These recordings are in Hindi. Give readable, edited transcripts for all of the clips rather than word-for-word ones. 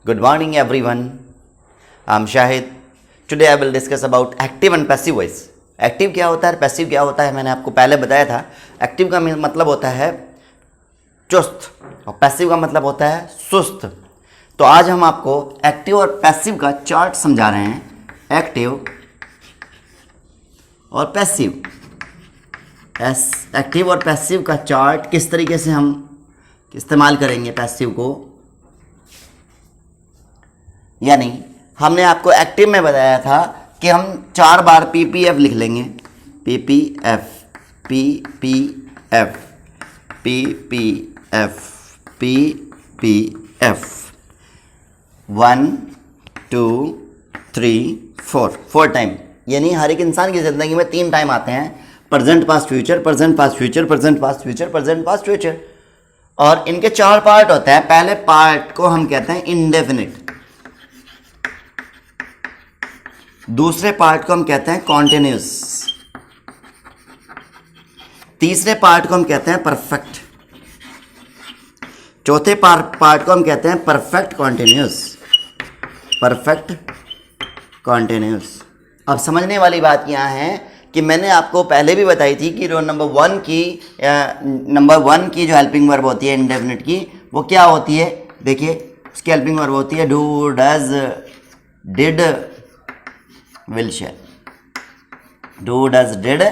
Good morning everyone. I'm Shahid. Today I will discuss about active and passive voice. Active क्या होता है, पैसिव क्या होता है, मैंने आपको पहले बताया था। एक्टिव का मतलब होता है चुस्त और पैसिव का मतलब होता है सुस्त। तो आज हम आपको एक्टिव और पैसिव का चार्ट समझा रहे हैं। एक्टिव और पैसिव, एक्टिव और पैसिव का चार्ट किस तरीके से हम इस्तेमाल करेंगे पैसिव को। यानी हमने आपको एक्टिव में बताया था कि हम 4 बार पीपीएफ लिख लेंगे। PPF PPF PPF PPF 1 2 3 4 time. यानी हर एक इंसान की ज़िंदगी में 3 टाइम आते हैं, present past future, present past future, present past future, present past future. और इनके 4 पार्ट होते हैं। पहले पार्ट को हम कहते हैं इंडेफिनिट, दूसरे पार्ट को हम कहते हैं कॉन्टिन्यूस, तीसरे पार्ट को हम कहते हैं परफेक्ट, चौथे पार्ट को हम कहते हैं परफेक्ट कॉन्टिन्यूस। Perfect continuous. अब समझने वाली बात यहाँ है कि मैंने आपको पहले भी बताई थी कि रो नंबर 1 की जो हेल्पिंग वर्ब होती है इंडेफिनिट की, वो क्या होती है। देखिए उसकी हेल्पिंग वर्ब होती है do, does, did, will, shall. Do, does, did,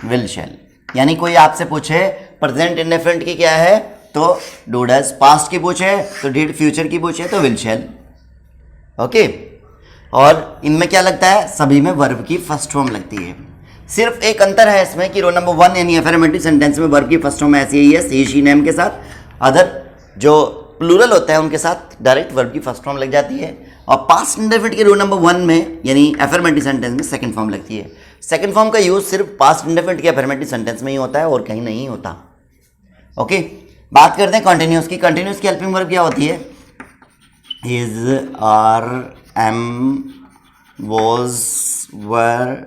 will, shall. यानी कोई आपसे पूछे प्रेजेंट इंडेफिनिट की क्या है तो डू, डज, पास्ट की पूछे तो डिड, फ्यूचर की पूछे तो विल, शैल। ओके। और इनमें क्या लगता है, सभी में वर्ब की फर्स्ट फॉर्म लगती है। सिर्फ एक अंतर है इसमें कि रो नंबर 1 यानी अफर्मेटिव सेंटेंस में वर्ब की फर्स्ट फॉर्म ऐसी ही है, सी, शी, नेम के साथ। अदर जो प्लूरल होता है उनके साथ डायरेक्ट वर्ब की फर्स्ट फॉर्म लग जाती है। और पास्ट इंडेफिनिट के रो नंबर 1 में यानी अफर्मेटिव सेंटेंस में सेकंड फॉर्म लगती है। सेकंड फॉर्म का यूज सिर्फ पास्ट इंडेफिनिट के अफर्मेटिव सेंटेंस में ही होता है और कहीं नहीं होता। ओके। बात करते हैं कंटिन्यूस की। कंटिन्यूस की हेल्पिंग वर्ब क्या होती है। Is, are, am, was, were,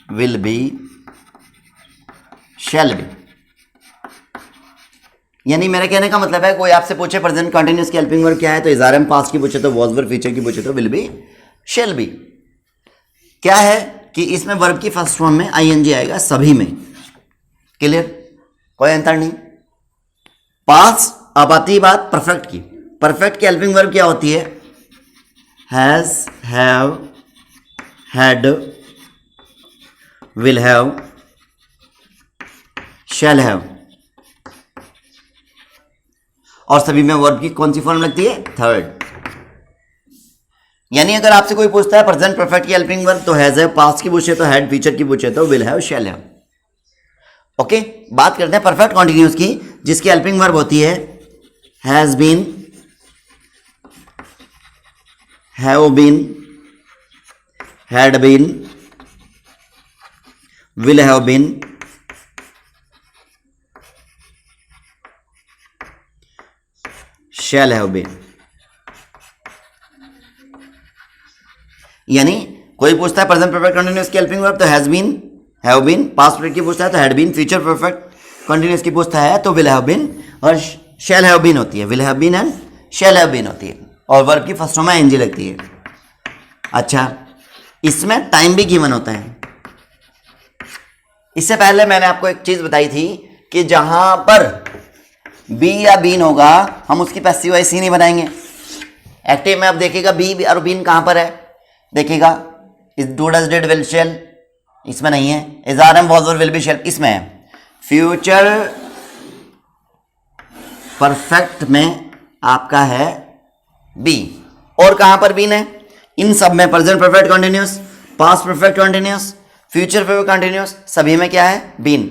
will be, shall be. यानी मेरे कहने का मतलब है कोई आपसे पूछे प्रेजेंट कंटिन्यूस की हेल्पिंग वर्ब क्या है तो इज, आर, एम, पास्ट की पूछे तो वॉज, वर, फ्यूचर की पूछे तो विल बी, शैल बी। क्या है कि इसमें वर्ब की फर्स्ट फॉर्म में आईएनजी आएगा सभी में। क्लियर, कोई अंतर नहीं। पास्ट। अब आती बात परफेक्ट की। परफेक्ट की हेल्पिंग वर्ब क्या होती है। Has, have, had, will have, shall have. और सभी में वर्ब की कौन सी फॉर्म लगती है, थर्ड। यानी अगर आपसे कोई पूछता है प्रेजेंट परफेक्ट की हेल्पिंग वर्ब तो हैज है, पास्ट की पूछे तो हैड, फ्यूचर की पूछे तो will have, shall have. Okay. बात करते हैं परफेक्ट कॉन्टिन्यूस की, जिसकी हेल्पिंग वर्ब होती है has been, have been, had been, will have been, shall have been. यानी कोई पूछता है प्रेजेंट परफेक्ट कंटिन्यूअस की हेल्पिंग वर्ब तो has been, have been, past perfect की पूछता है तो had been, future perfect continuous की पूछता है तो विल हैव बीन और शैल हैव बीन होती है। Will have been and shall have been होती है और वर्ब की फर्स्ट फॉर्म में एनजी लगती है। अच्छा, इसमें टाइम भी गिवन होता है। इससे पहले मैंने आपको एक चीज बताई थी कि जहां पर बी या बीन होगा हम उसकी पैसिव वॉइस ही नहीं बनाएंगे। एक्टिव में अब देखिएगा बी और बीन कहां पर है, देखिएगा is, do, does, did, will, shall, इसमें नहीं है। Is, are, am, was, were, will be, shall, इसमें है। फ्यूचर परफेक्ट में आपका है बी। और कहां पर बीन है, इन सब में present perfect continuous, past perfect continuous, future perfect continuous, सभी में क्या है, बीन।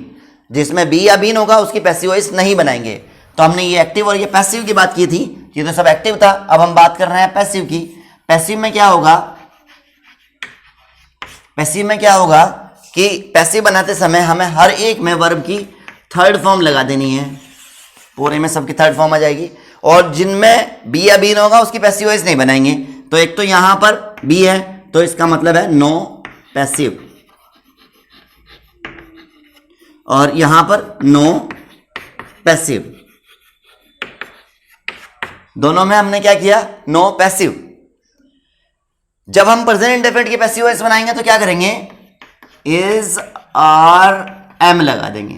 जिसमें बी या बीन होगा उसकी पैसिव वॉइस नहीं बनाएंगे। तो हमने ये एक्टिव और ये पैसिव की बात की थी, ये तो सब एक्टिव था। अब हम बात कर रहे हैं पैसिव की। पैसिव में क्या होगा, पैसिव में क्या होगा कि पैसिव बनाते समय हमें हर एक में वर्ब की थर्ड फॉर्म लगा देनी है। पूरे में सबकी थर्ड फॉर्म आ जाएगी। और जिनमें बी या बीन होगा उसकी पैसिव वॉइस नहीं बनाएंगे। तो एक तो यहां पर बी है तो इसका मतलब है नो पैसिव, और यहां पर नो पैसिव। दोनों में हमने क्या किया, नो पैसिव। जब हम प्रेजेंट इंडेफिनिट की पैसिव वॉइस बनाएंगे तो क्या करेंगे, इज आर एम लगा देंगे।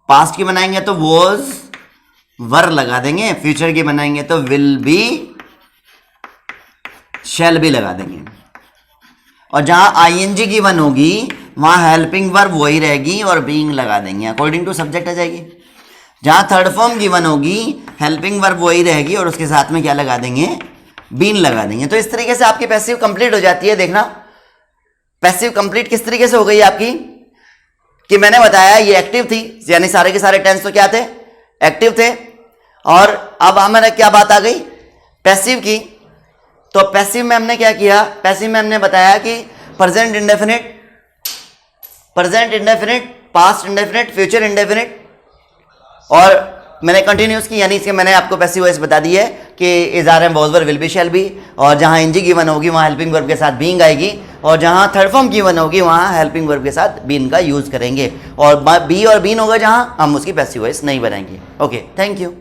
पास्ट की बनाएंगे तो वॉज वर लगा देंगे, फ्यूचर की बनाएंगे तो विल बी शैल बी लगा देंगे। और जहां आईएनजी की वन होगी वहां हेल्पिंग वर्ब वही रहेगी और बीइंग लगा देंगे, अकॉर्डिंग टू सब्जेक्ट आ जाएगी। जहां थर्ड फॉर्म की वन होगी हेल्पिंग वर्ब वही रहेगी और उसके साथ में क्या लगा देंगे, बीन लगा देंगे। तो इस तरीके से आपकी पैसिव कंप्लीट हो जाती है। देखना पैसिव कंप्लीट किस तरीके से हो गई आपकी, कि मैंने बताया ये एक्टिव थी, यानी सारे के सारे टेंस तो क्या थे, एक्टिव थे। और अब हमारे क्या बात आ गई, पैसिव की। तो पैसिव में हमने क्या किया, पैसिव में हमने बताया कि present indefinite, past indefinite, future indefinite, और मैंने कंटिन्यूस की, यानी इसके मैंने आपको पैसिव वॉइस बता दी है कि is are am was were will be shall be. और जहां एनजी की वन होगी वहां हेल्पिंग वर्ब के साथ बीइंग आएगी, और जहां थर्ड फॉर्म की वन होगी वहां हेल्पिंग वर्ब के साथ बीन का यूज करेंगे, और बी और बीन होगा जहां हम उसकी पैसिव वॉइस नहीं बनाएंगे। Okay, thank you.